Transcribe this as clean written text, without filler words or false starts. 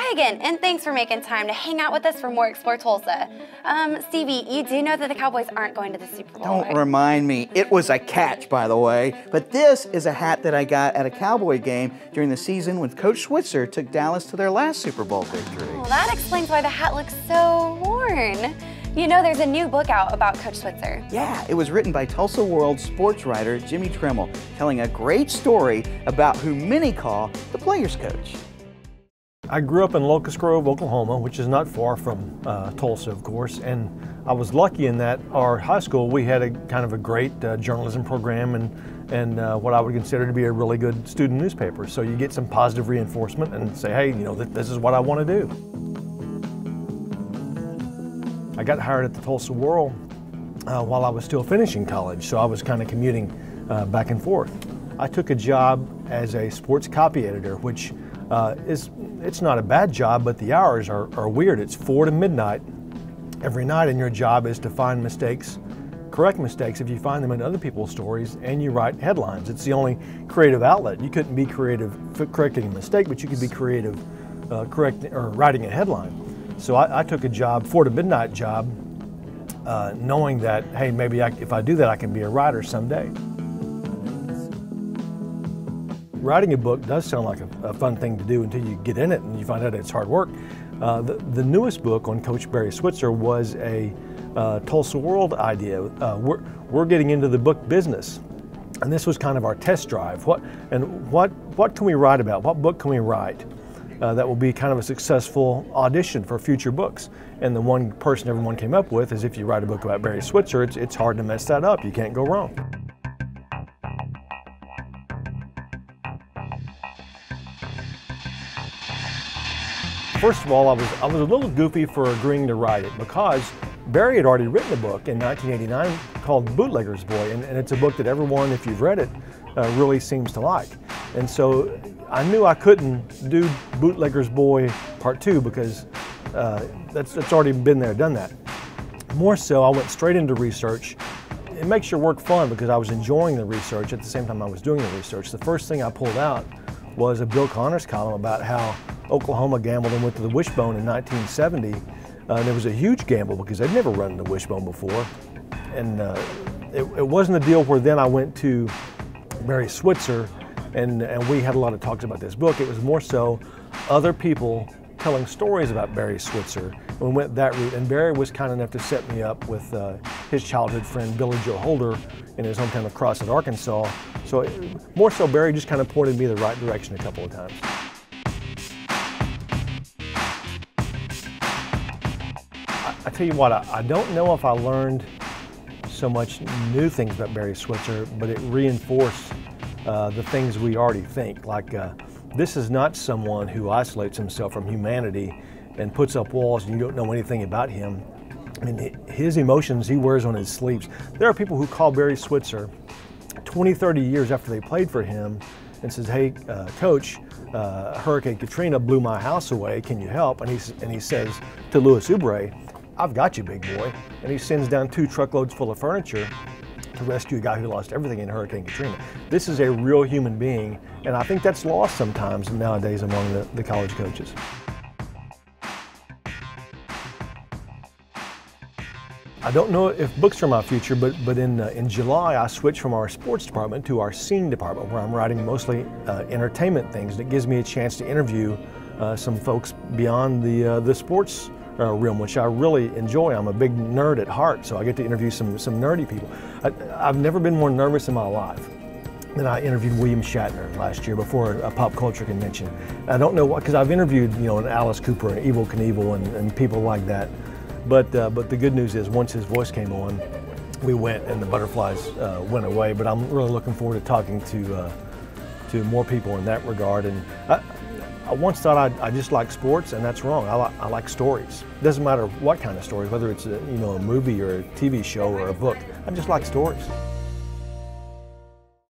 Hi again, and thanks for making time to hang out with us for more Explore Tulsa. Stevie, you do know that the Cowboys aren't going to the Super Bowl, Don't right? remind me. It was a catch, by the way. But this is a hat that I got at a Cowboy game during the season when Coach Switzer took Dallas to their last Super Bowl victory. Well, that explains why the hat looks so worn. You know, there's a new book out about Coach Switzer. Yeah, it was written by Tulsa World sports writer Jimmie Tramel, telling a great story about who many call the player's coach. I grew up in Locust Grove, Oklahoma, which is not far from Tulsa, of course, and I was lucky in that our high school, we had a kind of a great journalism program and what I would consider to be a really good student newspaper. So you get some positive reinforcement and say, hey, you know, this is what I want to do. I got hired at the Tulsa World while I was still finishing college, so I was kind of commuting back and forth. I took a job as a sports copy editor, which it's not a bad job, but the hours are weird. It's 4 to midnight every night, and your job is to find mistakes, correct mistakes if you find them in other people's stories, and you write headlines. It's the only creative outlet. You couldn't be creative correcting a mistake, but you could be creative writing a headline. So I took a job, 4 to midnight job, knowing that, hey, maybe if I do that, I can be a writer someday. Writing a book does sound like a fun thing to do until you get in it and you find out it's hard work. The newest book on Coach Barry Switzer was a Tulsa World idea. We're getting into the book business, and this was kind of our test drive. What can we write about? What book can we write that will be kind of a successful audition for future books? And the one person everyone came up with is, if you write a book about Barry Switzer, it's hard to mess that up. You can't go wrong. First of all, I was a little goofy for agreeing to write it, because Barry had already written a book in 1989 called Bootlegger's Boy, and it's a book that everyone, if you've read it, really seems to like. And so I knew I couldn't do Bootlegger's Boy Part 2 because that's already been there, done that. More so, I went straight into research. It makes your work fun because I was enjoying the research at the same time I was doing the research. The first thing I pulled out was a Bill Connors column about how Oklahoma gambled and went to the wishbone in 1970. There was a huge gamble because they'd never run the wishbone before. And it wasn't a deal where then I went to Barry Switzer and we had a lot of talks about this book. It was more so other people telling stories about Barry Switzer. And we went that route, and Barry was kind enough to set me up with his childhood friend Billy Joe Holder in his hometown of Crossett, Arkansas. So more so Barry just kind of pointed me the right direction a couple of times. I tell you what, I don't know if I learned so much new things about Barry Switzer, but it reinforced the things we already think. Like, this is not someone who isolates himself from humanity and puts up walls and you don't know anything about him. I mean, his emotions he wears on his sleeves. There are people who call Barry Switzer 20, 30 years after they played for him and says, hey, Coach, Hurricane Katrina blew my house away, can you help? And he says to Louis Oubre, I've got you, big boy. And he sends down 2 truckloads full of furniture to rescue a guy who lost everything in Hurricane Katrina. This is a real human being, and I think that's lost sometimes nowadays among the college coaches. I don't know if books are my future, but in July I switched from our sports department to our scene department, where I'm writing mostly entertainment things, and it gives me a chance to interview some folks beyond the sports realm, which I really enjoy. I'm a big nerd at heart, so I get to interview some nerdy people. I've never been more nervous in my life than I interviewed William Shatner last year before a pop culture convention. I don't know what, because I've interviewed, you know, an Alice Cooper and Evel Knievel and people like that. But the good news is, once his voice came on, we went and the butterflies went away. But I'm really looking forward to talking to more people in that regard. And I once thought I just like sports, and that's wrong. I like stories. It doesn't matter what kind of story, whether it's a movie or a TV show or a book. I just like stories.